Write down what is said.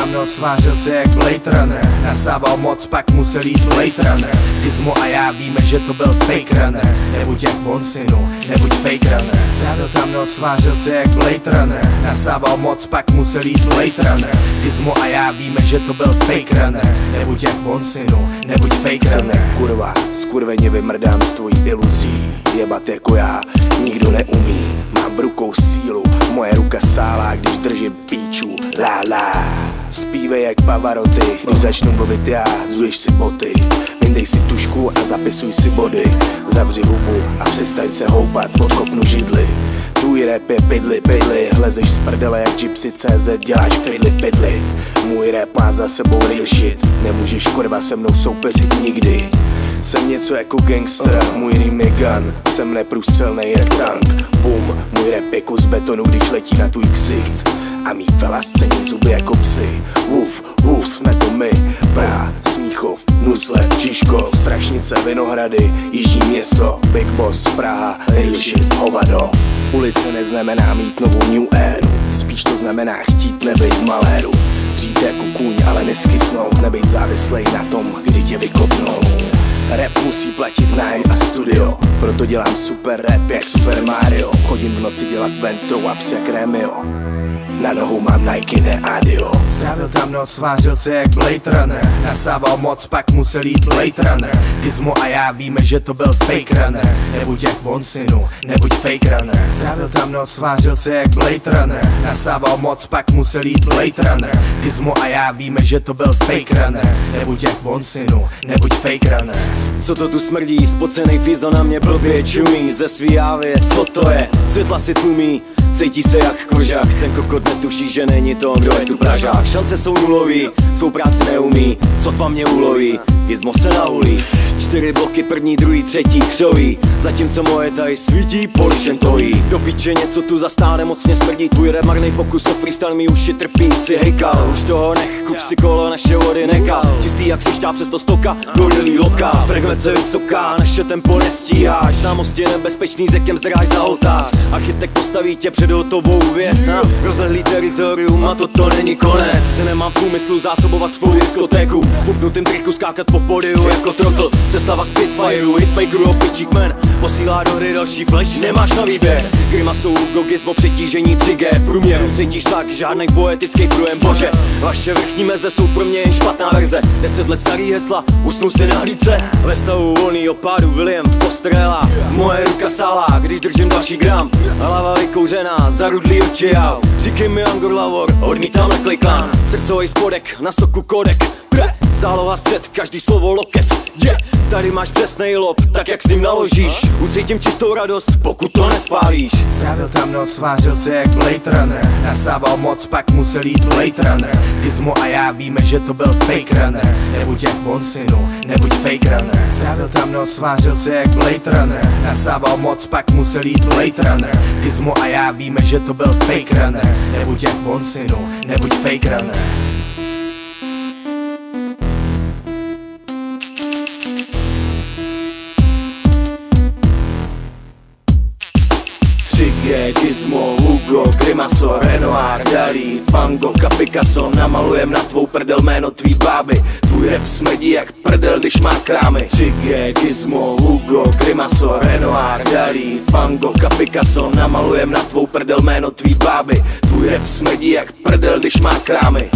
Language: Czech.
tam noc, vážil se jak Blade Runner. Nasával moc, pak musel jít Blade Runner. Gizmo a já víme, že to byl fake runner. Nebuď jak Bonsinu, nebuď fake runner. Strávil tam noc, vážil se jak Blade Runner. Nasával moc, pak musel jít Blade Runner. Gizmo a já víme, že to byl fake runner. Nebuď jak Bonsinu, nebuď fake runner. Kurva, skurveně vymrdám z tvojí iluzí. Jebat jako já nikdo neumí. Mám v rukou sílu, moje ruka sálá, když držím píču. La la. Zpívej jak Pavarotti, když začnu mluvit já, zuješ si boty. Vyndej si tušku a zapisuj si body. Zavři hubu a přestaň se houpat, podkopnu židli. Tvůj rap je pidli, lezeš z prdele jak Gypsy.cz, děláš fidly. Můj rap má za sebou real shit, nemůžeš kurva se mnou soupeřit nikdy. Jsem něco jako gangster, můj rým je gun, jsem neprůstřelnej jak tank. Boom, můj rap je kus betonu, když letí na tvůj ksicht. A mý fela scéní zuby jako psy. Jsme to my, Praha, Smíchov, Nuzle, Žižkov, Strašnice, Vinohrady, Jižní Město, Big Boss, Praha, real shit, hovado. Ulice neznamená mít novou new éru, spíš to znamená chtít nebejt v maléru. Žít jako kůň, ale neskysnout, nebejt závislej na tom, kdy tě vykopnou. Rap musí platit nájem a studio, proto dělám super rap jak Super Mario. Chodím v noci dělat ventro ups jak Remio. Na nohu mám Nike, ne Adio. Strávil tam noc, vážil se jak Blade Runner. Nasával moc, pak musel jít Blade Runner. Gizmo a já víme, že to byl fake runner. Nebuď jak Bonsinu, nebuď fake runner. Strávil tam noc, vážil se jak Blade Runner. Nasával moc, pak musel jít Blade Runner. Gizmo a já víme, že to byl fake runner. Nebuď jak Bonsinu, nebuď fake runner. Co to tu smrdí, spocenej fizo na mě blbě čumí. Ze svý jávě, co to je, světla si tlumí. Cítí se jak kožák, ten kokot netuší, že není to, kdo je tu Pražák. Šance jsou nulový, svou práci neumí, sotva mě uloví, Gizmo se nahulí. 4 bloky, první, druhý, třetí, křoví, zatímco moje tady svítí, polišentojí. Do piče něco tu zastáne, mocně smrdí, tvůj remarnej pokus o freestyle mi uši trpí, si hejkal. Už toho nech, kup si kolo, naše vody nekal. Čistý jak křišťáb přes to stoka, dorilý loka. Frekvence vysoká, naše tempo nestíháš. Známost je nebezpečný, s jakým zdráš za oltář. Architekt postaví tě před hotovou věc, rozlehlý teritorium a toto není konec. Nemám v úmyslu zásobovat tvou diskotéku, v upnutým triku skákat po podiu jako trotl. Sestava Spitfireu, hitmakerů, pičík man posílá do hry další flash, nemáš na výběr. Grimasou, Hugo, Gizmo, přetížení 3G. Průměru cítíš tak, žádnej poetický průjem, bože. Vaše vrchní meze jsou pro mě jen špatná verze. 10 let starý hesla, usnu si na hlídce. Ve stavu volný opádu William Postrela. Moje ruka sálá, když držím další gram. Hlava vykouřená, zarudlý oči jau. Říkej mi Angor Lavor, odmítám naklikán. Srdcový spodek, na stoku kodek. Záloha střed, každý slovo loket. Tady máš přesnej lob, tak jak s ním naložíš. Ucítím čistou radost, pokud to nespálíš. Strávil tam noc, vážil se jak Blade Runner. Nasával moc, pak musel jít Blade Runner. Gizmo a já víme, že to byl fake runner. Nebuď jak Bonsinu, nebuď fake runner. Strávil tam noc, vážil se jak Blade Runner. Nasával moc, pak musel jít Blade Runner. Gizmo a já víme, že to byl fake runner. Nebuď jak Bonsinu, nebuď fake runner. Gizmo, Hugo, Grimaso, Renoir, Dalí, Van Gogh a Picasso. Namalujem na tvou prdel jméno tvý báby. Tvůj rap smrdí jak prdel, když má krámy. 3G, Gizmo, Hugo, Grimaso, Renoir, Dalí, Van Gogh a Picasso. Namalujem na tvou prdel jméno tvý báby. Tvůj rap smrdí jak prdel, když má krámy.